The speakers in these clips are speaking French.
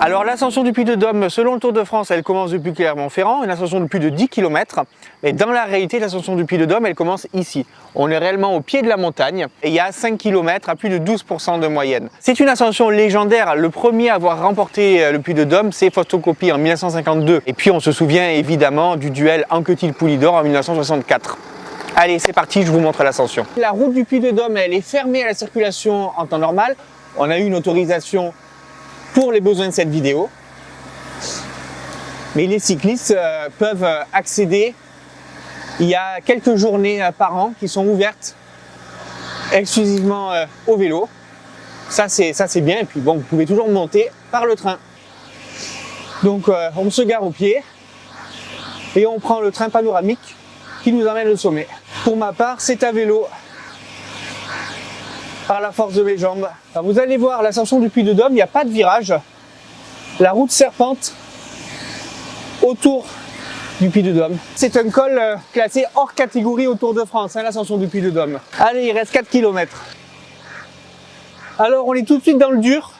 Alors l'ascension du Puy-de-Dôme, selon le Tour de France, elle commence depuis Clermont-Ferrand, une ascension de plus de 10 km. Mais dans la réalité, l'ascension du Puy-de-Dôme, elle commence ici. On est réellement au pied de la montagne et il y a 5 km à plus de 12% de moyenne. C'est une ascension légendaire. Le premier à avoir remporté le Puy-de-Dôme, c'est Fausto Coppi en 1952. Et puis on se souvient évidemment du duel Anquetil-Poulidor en 1964. Allez, c'est parti, je vous montre l'ascension. La route du Puy-de-Dôme, elle est fermée à la circulation en temps normal. On a eu une autorisation pour les besoins de cette vidéo. Mais les cyclistes peuvent accéder. Il y a quelques journées par an qui sont ouvertes exclusivement au vélo. Ça c'est bien. Et puis bon, vous pouvez toujours monter par le train. Donc on se gare au pied et on prend le train panoramique qui nous emmène au sommet. Pour ma part, c'est à vélo, par la force de mes jambes. Alors, vous allez voir, l'ascension du Puy-de-Dôme, il n'y a pas de virage. La route serpente autour du Puy-de-Dôme. C'est un col classé hors catégorie au Tour de France, hein, l'ascension du Puy-de-Dôme. Allez, il reste 4 km. Alors, on est tout de suite dans le dur.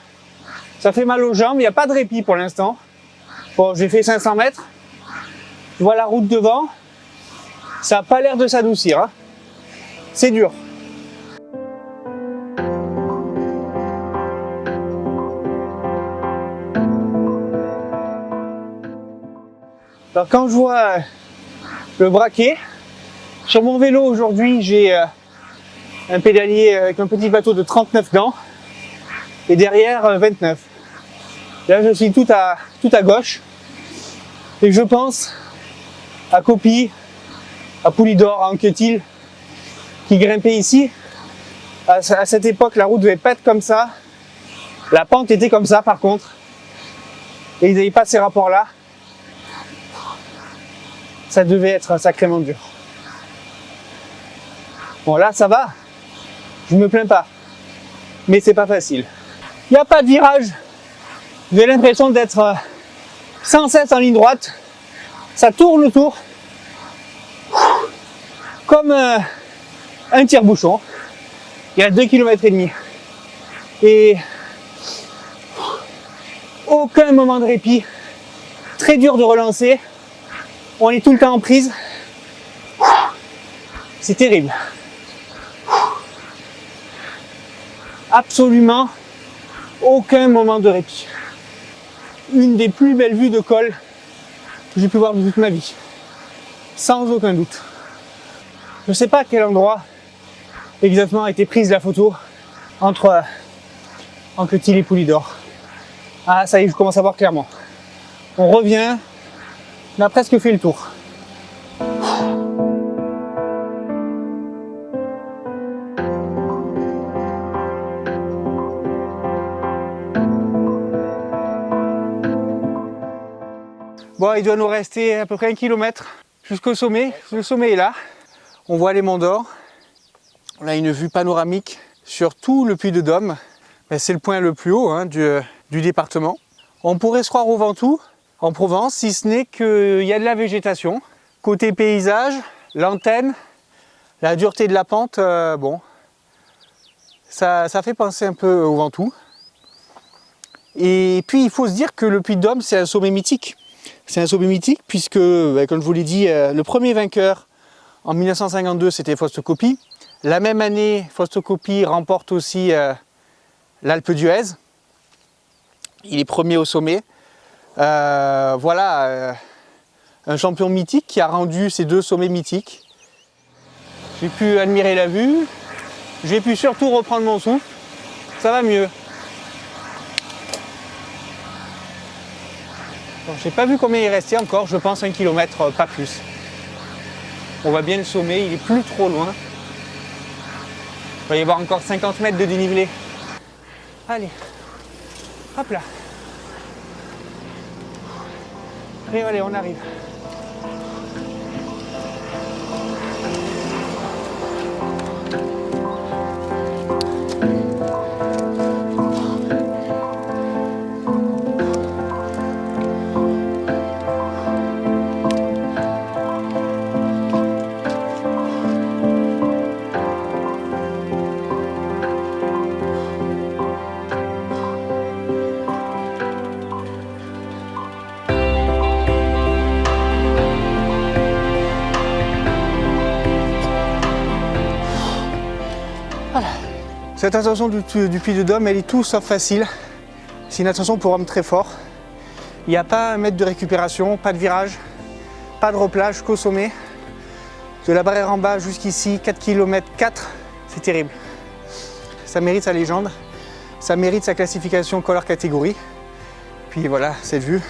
Ça fait mal aux jambes, il n'y a pas de répit pour l'instant. Bon, j'ai fait 500 mètres. Je vois la route devant. Ça n'a pas l'air de s'adoucir, hein. C'est dur. Alors quand je vois le braquet, sur mon vélo aujourd'hui j'ai un pédalier avec un petit bateau de 39 dents et derrière 29. Là je suis tout à gauche et je pense à Coppi, à Poulidor, à Anquetil qui grimpaient ici. À cette époque la route devait pas être comme ça, la pente était comme ça par contre et ils n'avaient pas ces rapports là. Ça devait être sacrément dur. Bon là ça va, je me plains pas, mais c'est pas facile. Il n'y a pas de virage, j'ai l'impression d'être sans cesse en ligne droite, ça tourne autour, comme un tire-bouchon. Il y a 2,5 km et aucun moment de répit, très dur de relancer. On est tout le temps en prise. C'est terrible. Absolument aucun moment de répit. Une des plus belles vues de col que j'ai pu voir de toute ma vie. Sans aucun doute. Je ne sais pas à quel endroit exactement a été prise la photo entre Anquetil et Poulidor. Ah ça y est, je commence à voir clairement. On revient. On a presque fait le tour. Bon, il doit nous rester à peu près 1 km jusqu'au sommet. Le sommet est là. On voit les monts d'Or. On a une vue panoramique sur tout le Puy-de-Dôme. C'est le point le plus haut hein, du département. On pourrait se croire au Ventoux en Provence, si ce n'est qu'il y a de la végétation. Côté paysage, l'antenne, la dureté de la pente, bon, ça fait penser un peu au Ventoux. Et puis il faut se dire que le Puy-de-Dôme, c'est un sommet mythique. C'est un sommet mythique puisque, comme je vous l'ai dit, le premier vainqueur en 1952, c'était Fausto Coppi. La même année, Fausto Coppi remporte aussi l'Alpe d'Huez. Il est premier au sommet. Voilà, un champion mythique qui a rendu ces deux sommets mythiques. J'ai pu admirer la vue, j'ai pu surtout reprendre mon souffle, ça va mieux. Bon, j'ai pas vu combien il restait encore, je pense 1 km, pas plus. On voit bien le sommet, il est plus trop loin. Il va y avoir encore 50 mètres de dénivelé. Allez, hop là. Allez, on arrive. Cette ascension du Puy de Dôme, elle est tout sauf facile. C'est une ascension pour hommes très forts. Il n'y a pas un mètre de récupération, pas de virage, pas de replage qu'au sommet. De la barrière en bas jusqu'ici, 4 km 4, c'est terrible. Ça mérite sa légende, ça mérite sa classification color catégorie. Puis voilà, cette vue,